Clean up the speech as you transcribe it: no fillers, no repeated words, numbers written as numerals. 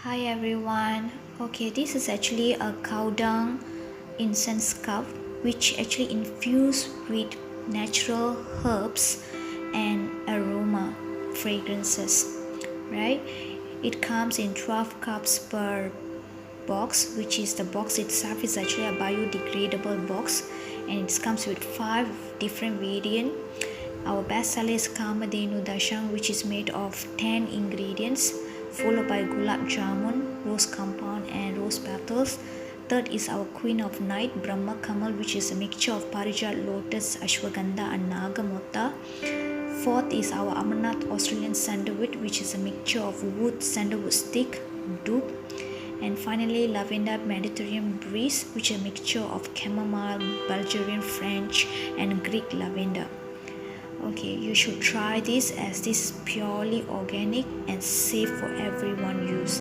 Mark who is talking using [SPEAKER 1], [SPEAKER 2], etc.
[SPEAKER 1] Hi everyone. Okay, this is actually a cow dung incense cup which actually infused with natural herbs and aroma fragrances, right? It comes in 12 cups per box, which is the box itself is actually a biodegradable box, and it comes with 5 different variants. Our best seller is Kamadhenu Dashang, which is made of 10 ingredients, followed by Gulab Jamun, rose compound and rose petals. Third is our Queen of Night, Brahma Kamal, which is a mixture of Parijat, lotus, Ashwagandha and Nagarmotha. Fourth is our Amarnath Australian Sandalwood, which is a mixture of wood, sandalwood stick, Dhoop. And finally, Lavender Mediterranean Breeze, which is a mixture of chamomile, Bulgarian French and Greek lavender. Okay, you should try this as this is purely organic and safe for everyone use.